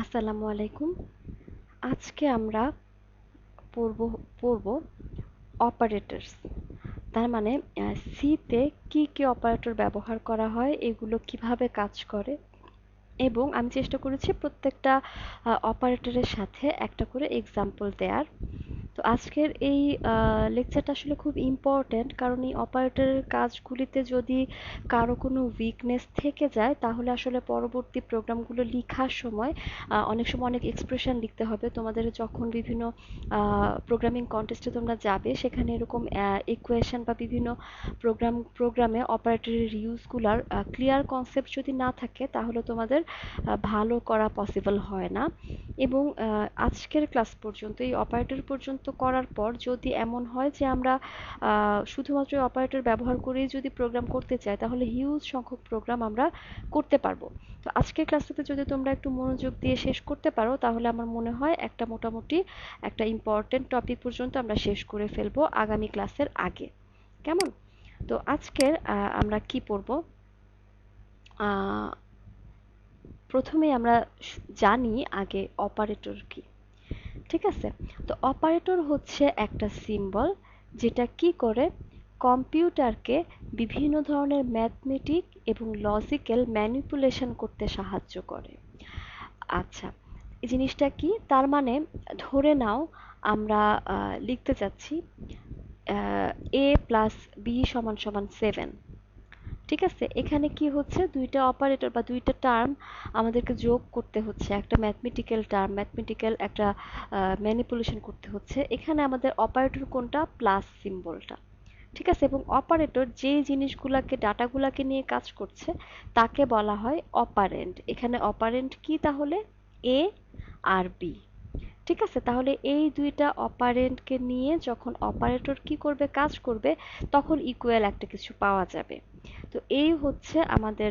আসসালামু আলাইকুম। আজকে আমরা পড়ব পড়ব অপারেটরস। তার মানে সি-তে কি অপারেটর ব্যবহার করা হয়, এগুলো কিভাবে কাজ করে, এবং আমি চেষ্টা করেছি প্রত্যেকটা অপারেটরের সাথে একটা করে এক্সাম্পল দেওয়ার। তো আজকের এই লেকচারটা আসলে খুব ইম্পর্ট্যান্ট, কারণ এই অপারেটরের কাজগুলিতে যদি কারো কোনো উইকনেস থেকে যায় তাহলে আসলে পরবর্তী প্রোগ্রামগুলো লিখার সময় অনেক সময় অনেক এক্সপ্রেশন লিখতে হবে তোমাদের। যখন বিভিন্ন প্রোগ্রামিং কন্টেস্টে তোমরা যাবে, সেখানে এরকম ইকুয়েশন বা বিভিন্ন প্রোগ্রামে অপারেটরের ইউজগুলার ক্লিয়ার কনসেপ্ট যদি না থাকে তাহলে তোমাদের ভালো করা পসিবল হয় না। এবং আজকের ক্লাস পর্যন্ত এই অপারেটর পর্যন্ত করার পর যদি এমন হয় যে আমরা শুধুমাত্র অপারেটর ব্যবহার করেই যদি প্রোগ্রাম করতে চাই তাহলে হিউজ সংখ্যক প্রোগ্রাম আমরা করতে পারবো। তো আজকের ক্লাসটাতে যদি তোমরা একটু মনোযোগ দিয়ে শেষ করতে পারো তাহলে আমার মনে হয় একটা মোটামুটি একটা ইম্পর্টেন্ট টপিক পর্যন্ত আমরা শেষ করে ফেলবো আগামী ক্লাসের আগে। কেমন? তো আজকের আমরা কি পড়বো? প্রথমে আমরা জানি আগে অপারেটর কি। ঠিক আছে? তো অপারেটর হচ্ছে একটা সিম্বল যেটা কি করে কম্পিউটারকে বিভিন্ন ধরনের ম্যাথমেটিক এবং লজিক্যাল ম্যানিপুলেশন করতে সাহায্য করে। আচ্ছা, এই জিনিসটা কি? তার মানে ধরে নাও আমরা লিখতে চাচ্ছি a প্লাস বি সমান সমান 7। ঠিক আছে, এখানে কি হচ্ছে, দুইটা অপারেটর বা দুইটা টার্ম আমাদেরকে যোগ করতে হচ্ছে, একটা ম্যাথমেটিক্যাল টার্ম, ম্যাথমেটিক্যাল একটা ম্যানিপুলেশন করতে হচ্ছে। এখানে আমাদের অপারেটর কোনটা? প্লাস সিম্বলটা। ঠিক আছে, এবং অপারেটর যেই জিনিসগুলাকে ডাটাগুলাকে নিয়ে কাজ করছে তাকে বলা হয় অপারেন্ড। এখানে অপারেন্ড কি তাহলে? এ আর বি। ঠিক আছে, তাহলে এই দুইটা অপারেন্ডকে নিয়ে যখন অপারেটর কি করবে, কাজ করবে, তখন ইকুয়াল একটা কিছু পাওয়া যাবে। তো এই হচ্ছে আমাদের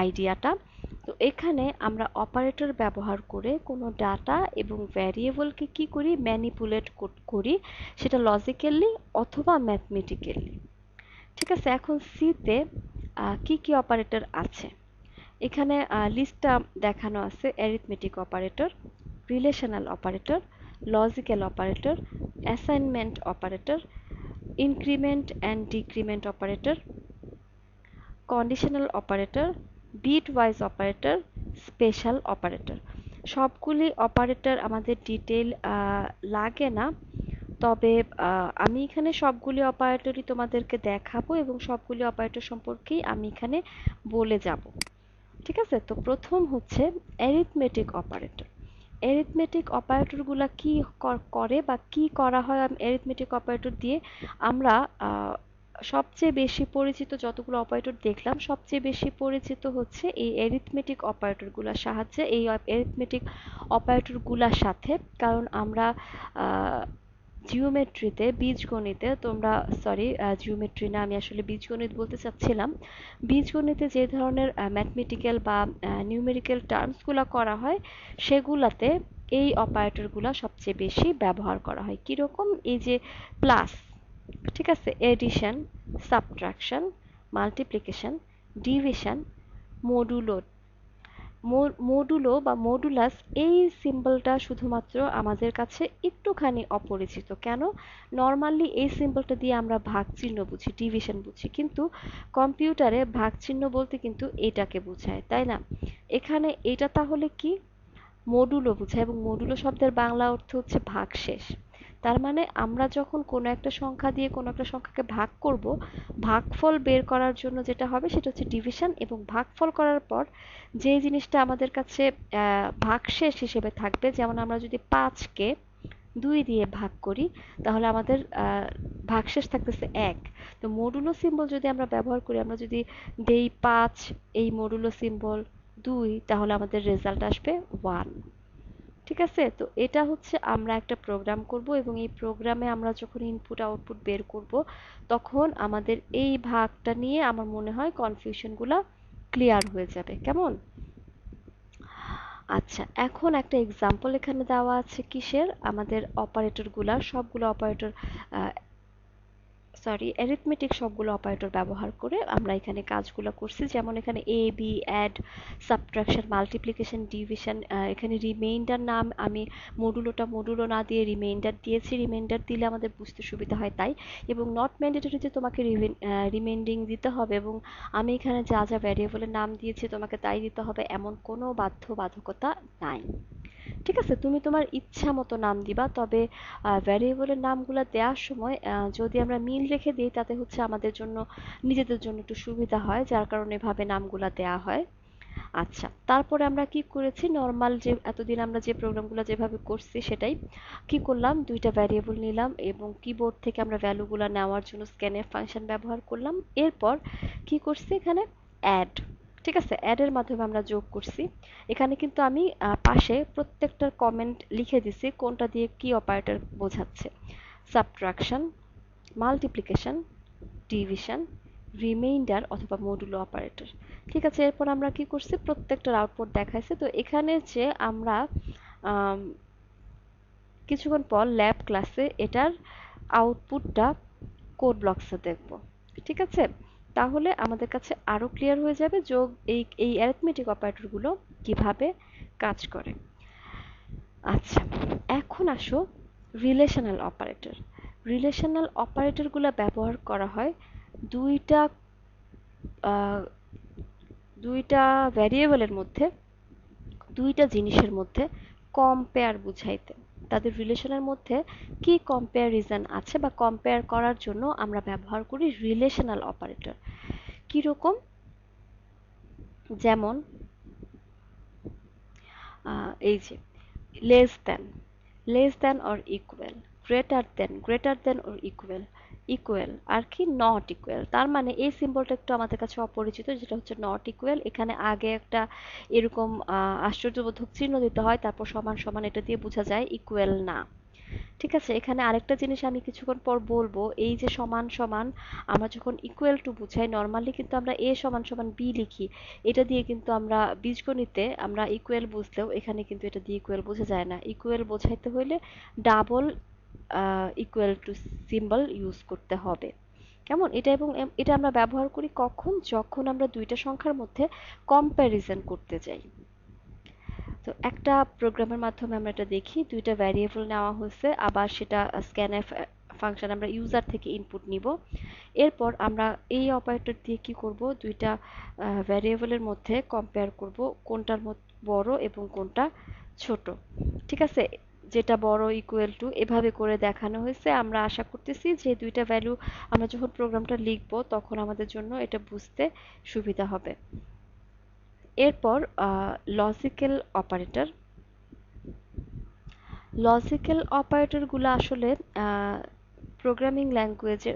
আইডিয়াটা। তো এখানে আমরা অপারেটর ব্যবহার করে কোনো ডাটা এবং ভ্যারিয়েবলকে কি করি? ম্যানিপুলেট করি, সেটা লজিক্যালি অথবা ম্যাথমেটিক্যালি। ঠিক আছে, এখন সিতে কি অপারেটর আছে এখানে লিস্টটা দেখানো আছে: arithmetic operator, relational operator, logical operator, assignment operator, increment and decrement operator, conditional operator, bitwise operator, special operator. সবগুলি অপারেটর আমাদের ডিটেল লাগে না, তবে আমি এখানে সবগুলি অপারেটরই তোমাদেরকে দেখাবো এবং সবগুলি অপারেটর সম্পর্কেই আমি এখানে বলে যাব। ঠিক আছে, তো প্রথম হচ্ছে অ্যারিথমেটিক অপারেটর। অ্যারিথমেটিক অপারেটরগুলা কি করে বা কি করা হয় অ্যারিথমেটিক অপারেটর দিয়ে? আমরা সবচেয়ে বেশি পরিচিত যতগুলো অপারেটর দেখলাম, সবচেয়ে বেশি পরিচিত হচ্ছে এই অ্যারিথমেটিক অপারেটরগুলোর সাহায্যে, এই অ্যারিথমেটিক অপারেটরগুলোর সাথে। কারণ আমরা জিওমেট্রিতে, বীজগণিতে তোমরা, সরি জিওমেট্রি না, আমি আসলে বীজগণিত বলতে চাচ্ছিলাম। বীজগণিতে যে ধরনের ম্যাথমেটিক্যাল বা নিউমেরিক্যাল টার্মসগুলো করা হয় সেগুলাতে এই অপারেটরগুলো সবচেয়ে বেশি ব্যবহার করা হয়। কীরকম? এই যে প্লাস, ঠিক আছে, addition, subtraction, multiplication, division, modulo. Modulo বা মডুলাস, এই সিম্বলটা শুধুমাত্র আমাদের কাছে একটুখানি অপরিচিত। কেন? নর্মালি এই সিম্বলটা দিয়ে আমরা ভাগ চিহ্ন বুঝি, ডিভিশন বুঝি, কিন্তু কম্পিউটারে ভাগ চিহ্ন বলতে কিন্তু এটাকে বোঝায়, তাই না? এখানে এটা তাহলে কি? মডুলো বোঝায়, এবং মডুলো শব্দের বাংলা অর্থ হচ্ছে ভাগশেষ। তার মানে আমরা যখন কোনো একটা সংখ্যা দিয়ে কোনো একটা সংখ্যাকে ভাগ করব, ভাগফল বের করার জন্য যেটা হবে সেটা হচ্ছে ডিভিশন, এবং ভাগফল করার পর যে জিনিসটা আমাদের কাছে ভাগশেষ হিসেবে থাকবে, যেমন আমরা যদি 5কে 2 দিয়ে ভাগ করি তাহলে আমাদের ভাগশেষ থাকতেছে 1। তো মডুলো সিম্বল যদি আমরা ব্যবহার করি, আমরা যদি দেই 5, এই মডুলো সিম্বল 2, তাহলে আমাদের রেজাল্ট আসবে 1। ঠিক আছে, তো এটা হচ্ছে আমরা একটা প্রোগ্রাম করব, এবং এই প্রোগ্রামে আমরা যখন ইনপুট আউটপুট বের করব তখন আমাদের এই ভাগটা নিয়ে আমার মনে হয় কনফিউশনগুলো ক্লিয়ার হয়ে যাবে। কেমন? আচ্ছা, এখন একটা এক্সাম্পল এখানে দেওয়া আছে কিসের? আমাদের অপারেটরগুলার, সবগুলো অপারেটর সরি অ্যারিথমেটিক সবগুলো অপারেটর ব্যবহার করে আমরা এখানে কাজগুলো করছি। যেমন এখানে A B, add, subtraction, multiplication, division, এখানে রিমাইন্ডার নাম আমি মডুলো না দিয়ে রিমাইন্ডার দিয়েছি, রিমাইন্ডার দিলে আমাদের বুঝতে সুবিধা হয় তাই। এবং নট ম্যান্ডেটরি যে তোমাকে রিমাইন্ডিং দিতে হবে এবং আমি এখানে যা যা ভ্যারিয়েবলের নাম দিয়েছি তোমাকে তাই দিতে হবে এমন কোনো বাধ্যবাধকতা নাই। ঠিক আছে, তুমি তোমার ইচ্ছা মতো নাম দিবা, তবে ভ্যারিয়েবলের নামগুলো দেওয়ার সময় যদি আমরা মিল রেখে দিই তাতে হচ্ছে আমাদের জন্য নিজেদের জন্য একটু সুবিধা হয়, যার কারণে এভাবে নামগুলো দেওয়া হয়। আচ্ছা, তারপরে আমরা কি করেছি, নর্মাল যে এতদিন আমরা যে প্রোগ্রামগুলো যেভাবে করছি সেটাই কি করলাম, দুইটা ভ্যারিয়েবল নিলাম এবং কিবোর্ড থেকে আমরা ভ্যালুগুলো নেওয়ার জন্য স্ক্যানএফ ফাংশন ব্যবহার করলাম। এরপর কি করছি এখানে অ্যাড, ঠিক আছে, অ্যাডের মাধ্যমে আমরা যোগ করছি। এখানে কিন্তু আমি পাশে প্রত্যেকটার কমেন্ট লিখে দিছি কোনটা দিয়ে কি অপারেটর বোঝাচ্ছে। সাবট্রাকশন, মাল্টিপ্লিকেশন, ডিভিশন, রিমাইন্ডার অথবা মডুলো অপারেটর। ঠিক আছে, এরপর আমরা কি করছি প্রত্যেকটার আউটপুট দেখাইছে। তো এখানে যে আমরা কিছুক্ষণ পর ল্যাব ক্লাসে এটার আউটপুটটা কোড ব্লকসে দেখব। ঠিক আছে, তাহলে আমাদের কাছে আরো ক্লিয়ার হয়ে যাবে যোগ এই অ্যারিথমেটিক অপারেটরগুলো কিভাবে কাজ করে। আচ্ছা, এখন আসো রিলেশনাল অপারেটর। রিলেশনাল অপারেটরগুলো ব্যবহার করা হয় দুইটা দুইটা ভ্যারিয়েবলের মধ্যে, দুইটা জিনিসের মধ্যে কম্পেয়ার বুঝাইতে। তাদের রিলেশনের মধ্যে কি কম্প্যারিজন আছে বা কম্পেয়ার করার জন্য আমরা ব্যবহার করি রিলেশনাল অপারেটর। কিরকম, যেমন এই যে less than or equal, greater than or equal, equal আর কি নট ইকুয়াল। তার মানে এই সিম্বলটা একটু আমাদের কাছে অপরিচিত, যেটা হচ্ছে নট ইকুয়াল। এখানে আগে একটা এরকম আশ্চর্যবোধক চিহ্ন দিতে হয়, তারপর সমান সমান এটা দিয়ে বোঝা যায় ইকুয়াল না। ঠিক আছে, এখানে আরেকটা জিনিস আমি কিছুক্ষণ পর বলবো, এই যে সমান সমান আমরা যখন ইকুয়াল টু বুঝাই নর্মালি কিন্তু আমরা এ সমান সমান বি লিখি, এটা দিয়ে কিন্তু আমরা বীজগণিতে আমরা ইকুয়াল বুঝলেও এখানে কিন্তু এটা দিয়ে ইকুয়াল বোঝা যায় না। ইকুয়াল বোঝাইতে হলে double equal to symbol use করতে হবে। কেমন এটা, এবং এটা আমরা ব্যবহার করি কখন, যখন আমরা দুইটা সংখ্যার মধ্যে কম্প্যারিজন করতে যাই। তো একটা প্রোগ্রামের মাধ্যমে আমরা এটা দেখি, দুইটা ভ্যারিয়েবল নেওয়া হয়েছে, আবার সেটা স্ক্যানএফ ফাংশন আমরা ইউজার থেকে ইনপুট নিব। এরপর আমরা এই অপারেটর দিয়ে কি করব, দুইটা ভ্যারিয়েবলের মধ্যে কম্পেয়ার করব কোনটার বড় এবং কোনটা ছোট। ঠিক আছে, যেটা বড় ইকুয়াল টু এভাবে করে দেখানো হয়েছে। আমরা আশা করতেছি যে দুইটা ভ্যালু আমরা যখন প্রোগ্রামটা লিখব তখন আমাদের জন্য এটা বুঝতে সুবিধা হবে। এরপর লজিক্যাল অপারেটর। লজিক্যাল অপারেটরগুলো আসলে প্রোগ্রামিং ল্যাঙ্গুয়েজের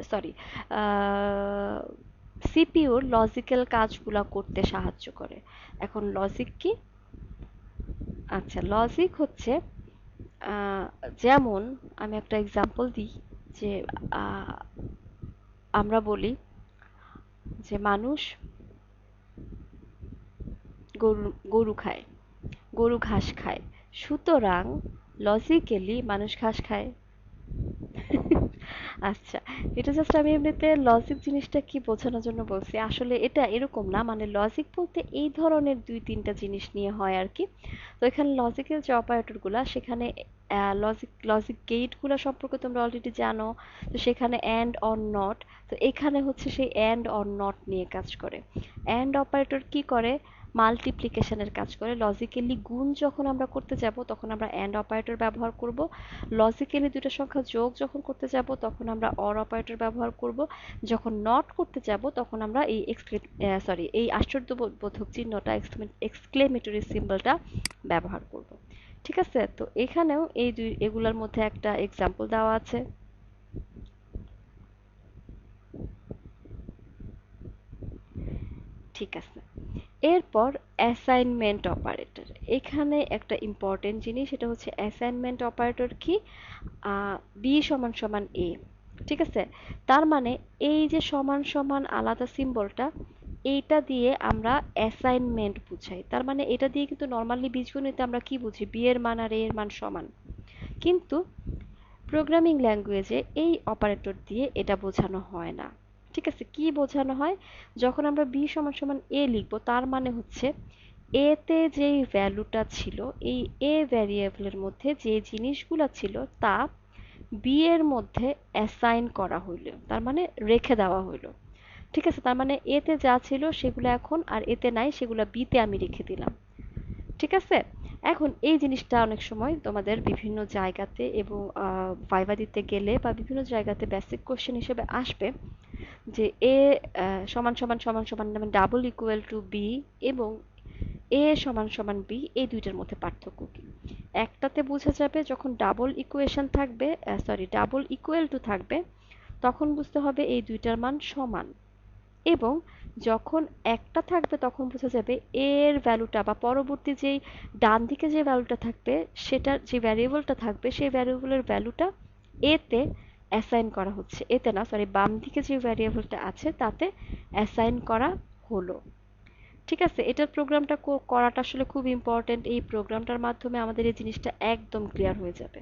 সিপিইউর লজিক্যাল কাজগুলো করতে সাহায্য করে। এখন লজিক কি? আচ্ছা, লজিক হচ্ছে যেমন আমি একটা এক্সাম্পল দিই, যে আমরা বলি যে মানুষ গরু খায়, গরু ঘাস খায়, সুতরাং লজিক্যালি মানুষ ঘাস খায়। আচ্ছা, এটা জাস্ট আমি এমনিতে লজিক জিনিসটা কি বোঝানোর জন্য বলছি, আসলে এটা এরকম না, মানে লজিক বলতে এই ধরনের দুই তিনটা জিনিস নিয়ে হয় আর কি। তো এখানে লজিক্যাল যে অপারেটরগুলা সেখানে লজিক গেটগুলো সম্পর্কে তোমরা অলরেডি জানো। তো সেখানে অ্যান্ড অর নট, তো এখানে হচ্ছে সেই অ্যান্ড অর নট নিয়ে কাজ করে। অ্যান্ড অপারেটর কি করে, মাল্টিপ্লিকেশনের কাজ করে। লজিক্যালি গুণ যখন আমরা করতে যাব তখন আমরা অ্যান্ড অপারেটর ব্যবহার করব। লজিক্যালি দুটো সংখ্যা যোগ যখন করতে যাব তখন আমরা অর অপারেটর ব্যবহার করব। যখন নট করতে যাব তখন আমরা এই আশ্চর্যবোধক চিহ্নটা এক্সক্লেমেটরি সিম্বলটা ব্যবহার করব। ঠিক আছে, তো এখানেও এগুলোর মধ্যে একটা এক্সাম্পল দেওয়া আছে। ঠিক আছে, এরপর অ্যাসাইনমেন্ট অপারেটর। এখানে একটা ইম্পর্টেন্ট জিনিস, সেটা হচ্ছে অ্যাসাইনমেন্ট অপারেটর কি, বি সমান সমান এ। ঠিক আছে, তার মানে এই যে সমান সমান আলাদা সিম্বলটা, এইটা দিয়ে আমরা অ্যাসাইনমেন্ট বুঝাই। তার মানে এটা দিয়ে কিন্তু নর্মালি বীজগণিতে আমরা কি বুঝি, বি এর মান আর এ এর মান সমান। কিন্তু প্রোগ্রামিং ল্যাঙ্গুয়েজে এই অপারেটর দিয়ে এটা বোঝানো হয় না। ঠিক আছে, কি বোঝানো হয়? যখন আমরা b সমান সমান a লিখব, তার মানে হচ্ছে a তে যেই ভ্যালুটা ছিল, এই a ভ্যারিয়েবলের মধ্যে যে জিনিসগুলা ছিল তা b এর মধ্যে অ্যাসাইন করা হইলো, তার মানে রেখে দেওয়া হইলো। ঠিক আছে, তার মানে a তে যা ছিল সেগুলো এখন আর a তে নাই, সেগুলো b তে আমি রেখে দিলাম। ঠিক আছে, এখন এই জিনিসটা অনেক সময় তোমাদের বিভিন্ন জায়গাতে এবং ভাইভা দিতে গেলে বা বিভিন্ন জায়গাতে বেসিক কোশ্চেন হিসেবে আসবে যে এ সমান সমান সমান সমান মানে ডাবল ইকুয়াল টু বি এবং এ সমান সমান বি, এই দুইটার মধ্যে পার্থক্য কি? একটাতে বোঝা যাবে যখন ডাবল ইকুয়েশন থাকবে, সরি ডাবল ইকুয়াল টু থাকবে, তখন বুঝতে হবে এই দুইটার মান সমান। এবং যখন একটা থাকবে তখন বোঝা যাবে এর ভ্যালুটা বা পরবর্তী যেই ডান দিকে যে ভ্যালুটা থাকবে, সেটার যে ভ্যারিয়েবলটা থাকবে সেই ভ্যারিয়েবলের ভ্যালুটা এতে অ্যাসাইন করা হচ্ছে, এতে না সরি বাম দিকে যে ভ্যারিয়েবলটা আছে তাতে অ্যাসাইন করা হলো। ঠিক আছে, এটার প্রোগ্রামটা করাটা আসলে খুব ইম্পর্টেন্ট। এই প্রোগ্রামটার মাধ্যমে আমাদের এই জিনিসটা একদম ক্লিয়ার হয়ে যাবে।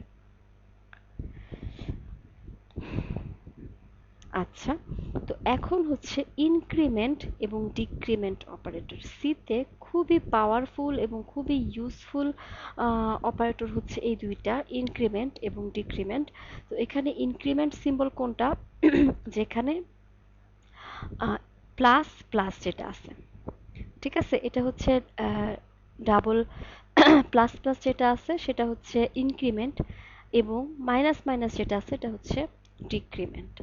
আচ্ছা, তো এখন হচ্ছে ইনক্রিমেন্ট এবং ডিক্রিমেন্ট অপারেটর। সিতে খুবই পাওয়ারফুল এবং খুবই ইউজফুল অপারেটর হচ্ছে এই দুইটা, ইনক্রিমেন্ট এবং ডিক্রিমেন্ট। তো এখানে ইনক্রিমেন্ট সিম্বল কোনটা? যেখানে প্লাস প্লাস যেটা আছে, ঠিক আছে, এটা হচ্ছে ডাবল প্লাস প্লাস যেটা আছে সেটা হচ্ছে ইনক্রিমেন্ট, এবং মাইনাস মাইনাস যেটা আছে এটা হচ্ছে ডিক্রিমেন্ট।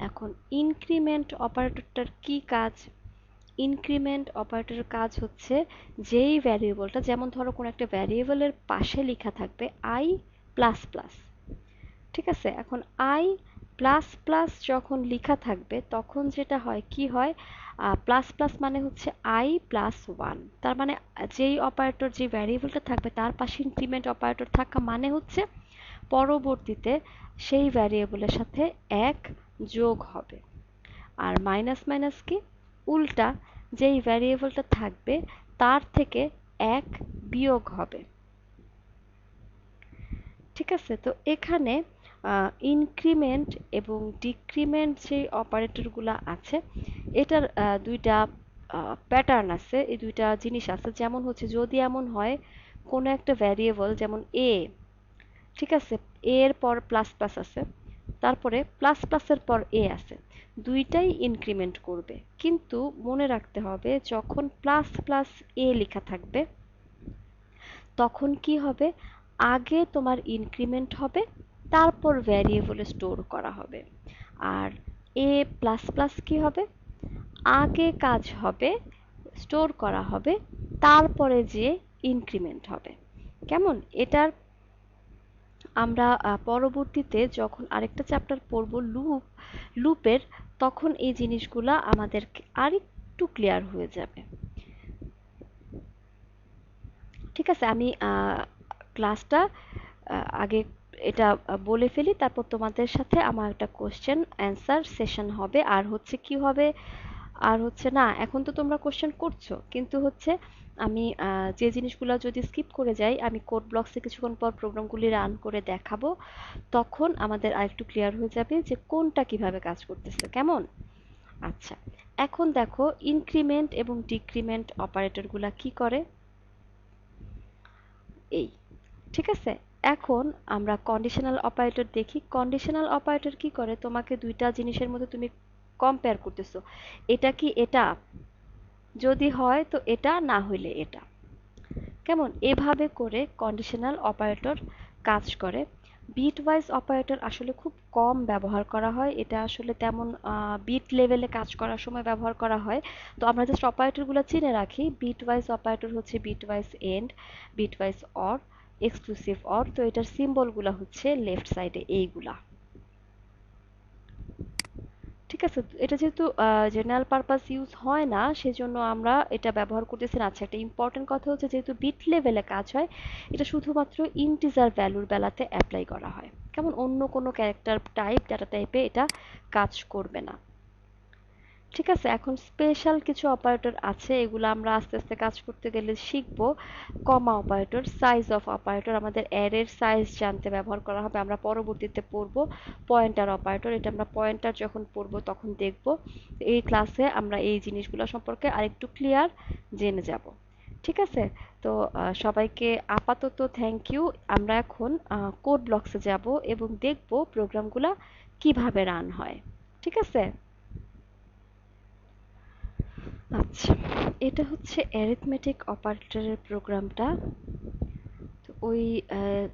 এখন ইনক্রিমেন্ট অপারেটরটার কি কাজ? ইনক্রিমেন্ট অপারেটরের কাজ হচ্ছে যেই ভ্যারিয়েবলটা, যেমন ধরো কোনো একটা ভ্যারিয়েবলের পাশে লেখা থাকবে আই প্লাস প্লাস, ঠিক আছে, এখন আই প্লাস প্লাস যখন লেখা থাকবে তখন যেটা হয় কি হয়, প্লাস প্লাস মানে হচ্ছে আই প্লাস ওয়ান, তার মানে যেই অপারেটর যে ভ্যারিয়েবলটা থাকবে তার পাশে ইনক্রিমেন্ট অপারেটর থাকা মানে হচ্ছে পরবর্তীতে সেই ভ্যারিয়েবলের সাথে এক যোগ হবে। আর মাইনাস মাইনাস কি? উল্টা, যেই ভ্যারিয়েবলটা থাকবে তার থেকে এক বিয়োগ হবে। ঠিক আছে, তো এখানে ইনক্রিমেন্ট এবং ডিক্রিমেন্ট যে অপারেটরগুলো আছে, এটার দুইটা প্যাটার্ন আছে, এই দুইটা জিনিস আছে। যেমন হচ্ছে যদি এমন হয় কোনো একটা ভ্যারিয়েবল যেমন এ, ঠিক আছে, এ এর পর প্লাস প্লাস আছে, তারপরে প্লাস প্লাসের পর এ আছে, দুইটাই ইনক্রিমেন্ট করবে, কিন্তু মনে রাখতে হবে যখন প্লাস প্লাস এ লেখা থাকবে তখন কি হবে, আগে তোমার ইনক্রিমেন্ট হবে, তারপর ভ্যারিয়েবলে স্টোর করা হবে। আর এ প্লাস প্লাস কি হবে, আগে কাজ হবে, স্টোর করা হবে, তারপরে যে ইনক্রিমেন্ট হবে। কেমন? এটার আমরা পরবর্তীতে যখন আরেকটা চ্যাপ্টার পড়ব লুপের, তখন এই জিনিসগুলা আমাদের আরেকটু ক্লিয়ার হয়ে যাবে। ঠিক আছে, আমি ক্লাসটা আগে এটা বলে ফেলি, তারপর তোমাদের সাথে আমার একটা কোশ্চেন অ্যান্সার সেশন হবে। আর হচ্ছে কি হবে, আর হচ্ছে না, এখন তো তোমরা কোশ্চেন করছো, কিন্তু হচ্ছে আমি যে জিনিসগুলো যদি স্কিপ করে যাই, আমি কোড ব্লকসে কিছুক্ষণ পর প্রোগ্রামগুলি রান করে দেখাবো, তখন আমাদের আরেকটু ক্লিয়ার হয়ে যাবে যে কোনটা কিভাবে কাজ করতেছে। কেমন? আচ্ছা, এখন দেখো ইনক্রিমেন্ট এবং ডিক্রিমেন্ট অপারেটরগুলা কি করে। এই, ঠিক আছে, এখন আমরা কন্ডিশনাল অপারেটর দেখি। কন্ডিশনাল অপারেটর কি করে, তোমাকে দুইটা জিনিসের মধ্যে তুমি কম্পেয়ার করতেছো, এটা কি এটা, যদি হয় তো এটা, না হইলে এটা। কেমন? এভাবে করে কন্ডিশনাল অপারেটর কাজ করে। বিট ওয়াইজ অপারেটর আসলে খুব কম ব্যবহার করা হয়, এটা আসলে তেমন বিট লেভেলে কাজ করার সময় ব্যবহার করা হয়। তো আমরা জাস্ট অপারেটরগুলো চিনে রাখি। বিট ওয়াইজ অপারেটর হচ্ছে bitwise and, bitwise or, exclusive or. তো এটার সিম্বলগুলো হচ্ছে লেফট সাইডে এইগুলা। ঠিক আছে, এটা যেহেতু জেনারেল পারপাস ইউজ হয় না, সেজন্য আমরা এটা ব্যবহার করতেছি না। আচ্ছা, একটা ইম্পর্টেন্ট কথা হচ্ছে যেহেতু বিট লেভেলে কাজ হয়, এটা শুধুমাত্র ইন্টিজার ভ্যালুর বেলাতে অ্যাপ্লাই করা হয়। কেমন? অন্য কোনো ক্যারেক্টার টাইপ, ডাটা টাইপে এটা কাজ করবে না। ঠিক আছে, এখন স্পেশাল কিছু অপারেটর আছে, এগুলো আমরা আস্তে আস্তে কাজ করতে গেলে শিখবো। কমা অপারেটর, সাইজ অফ অপারেটর, আমাদের অ্যারের সাইজ জানতে ব্যবহার করা হবে। আমরা পরবর্তীতে পড়বো পয়েন্টার অপারেটর, এটা আমরা পয়েন্টার যখন পড়বো তখন দেখবো। এই ক্লাসে আমরা এই জিনিসগুলো সম্পর্কে আরেকটু ক্লিয়ার জেনে যাব। ঠিক আছে, তো সবাইকে আপাতত থ্যাংক ইউ। আমরা এখন কোড ব্লকসে যাব এবং দেখবো প্রোগ্রামগুলো কিভাবে রান হয়। ঠিক আছে, আচ্ছা, এটা হচ্ছে অ্যারিথমেটিক অপারেটরের প্রোগ্রামটা। তো ওই আহ,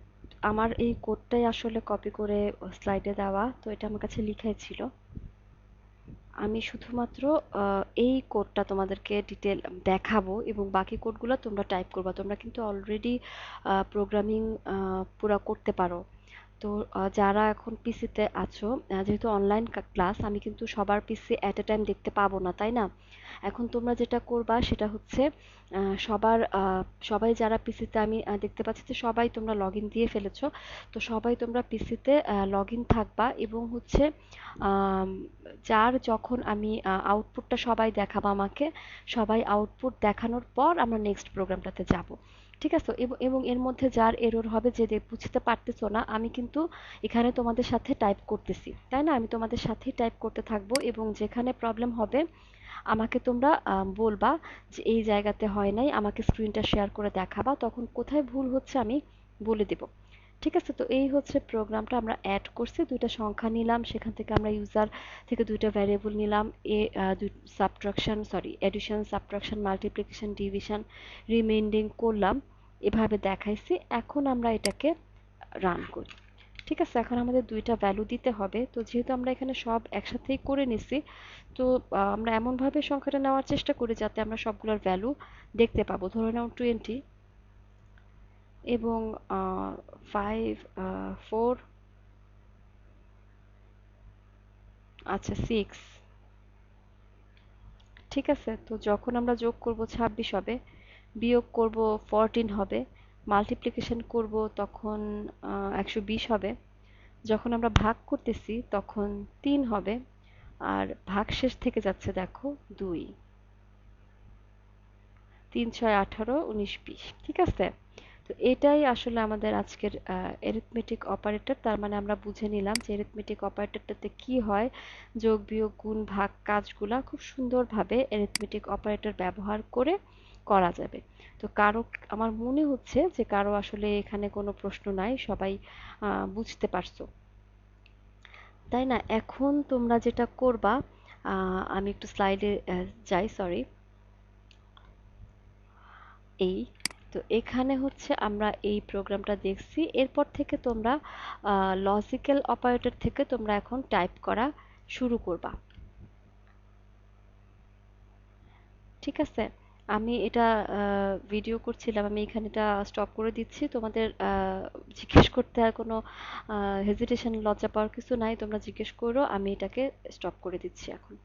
আমার এই কোডটাই আসলে কপি করে স্লাইডে দেওয়া, তো এটা আমার কাছে লিখাই ছিল। আমি শুধুমাত্র এই কোডটা তোমাদেরকে ডিটেল দেখাবো এবং বাকি কোডগুলো তোমরা টাইপ করবা। তোমরা কিন্তু অলরেডি প্রোগ্রামিং পুরা করতে পারো। তো যারা এখন পিসিতে আছো, যেহেতু অনলাইন ক্লাস, আমি কিন্তু সবার পিসি অ্যাট এ টাইম দেখতে পাবো না, তাই না? এখন তোমরা যেটা করবা সেটা হচ্ছে সবাই যারা পিসিতে, আমি দেখতে পাচ্ছি যে সবাই তোমরা লগ ইন দিয়ে ফেলেছো। তো সবাই তোমরা পিসিতে লগ ইন থাকবা এবং হচ্ছে আম, যার যখন আমি আউটপুটটা সবাই দেখাবা আমাকে, সবাই আউটপুট দেখানোর পর আমরা নেক্সট প্রোগ্রামটাতে যাব। ঠিক আছে, এবং এর মধ্যে যার এরর হবে, যে বুঝতে পারতেছো না, আমি কিন্তু এখানে তোমাদের সাথে টাইপ করতেছি, তাই না? আমি তোমাদের সাথেই টাইপ করতে থাকবো এবং যেখানে প্রবলেম হবে আমাকে তোমরা বলবা যে এই জায়গাতে হয় নাই, আমাকে স্ক্রিনটা শেয়ার করে দেখাবা, তখন কোথায় ভুল হচ্ছে আমি বলে দেব। ঠিক আছে, তো এই হচ্ছে প্রোগ্রামটা আমরা অ্যাড করছি, দুইটা সংখ্যা নিলাম, সেখান থেকে আমরা ইউজার থেকে দুইটা ভ্যারিয়েবল নিলাম, এ subtraction, sorry addition, subtraction, multiplication, division, reminding করলাম, এভাবে দেখাইছি। এখন আমরা এটাকে রান করি। ঠিক আছে, এখন আমাদের দুইটা ভ্যালু দিতে হবে। তো যেহেতু আমরা এখানে সব একসাথেই করে নিছি, তো আমরা এমনভাবে সংখ্যাটা নেওয়ার চেষ্টা করি যাতে আমরা সবগুলোর ভ্যালু দেখতে পাবো। ধরে নাও 20 এবং 5, 4, আচ্ছা 6। ঠিক আছে, তো যখন আমরা যোগ করব 26 হবে, বিয়োগ করব 14 হবে, মাল্টিপ্লিকেশন করব তখন 120 হবে, যখন আমরা ভাগ করতেছি তখন 3 হবে, আর ভাগশেষ থেকে যাচ্ছে দেখো 2। 3, 6, 18, 19, 20। ঠিক আছে, তো এটাই আসলে আমাদের আজকের এরিথমেটিক অপারেটর। তার মানে আমরা বুঝে নিলাম যে এরিথমেটিক অপারেটরটাতে কি হয়, যোগ বিয়োগ গুণ ভাগ কাজগুলা খুব সুন্দরভাবে এরিথমেটিক অপারেটর ব্যবহার করে করা যাবে। তো কারো, আমার মনে হচ্ছে যে কারো আসলে এখানে কোনো প্রশ্ন নাই, সবাই বুঝতে পারছো, তাই না? এখন তোমরা যেটা করবা, আমি একটু স্লাইডে যাই, সরি। এই, তো এখানে হচ্ছে আমরা এই প্রোগ্রামটা দেখছি, এরপর থেকে তোমরা লজিক্যাল অপারেটর থেকে তোমরা এখন টাইপ করা শুরু করবা। ঠিক আছে, আমি এটা ভিডিও করছিলাম, আমি এখানে এটা স্টপ করে দিচ্ছি। তোমাদের জিজ্ঞেস করতে আর কোনো হেজিটেশন, লজ্জা পাওয়ার কিছু নাই, তোমরা জিজ্ঞেস করো, আমি এটাকে স্টপ করে দিচ্ছি এখন।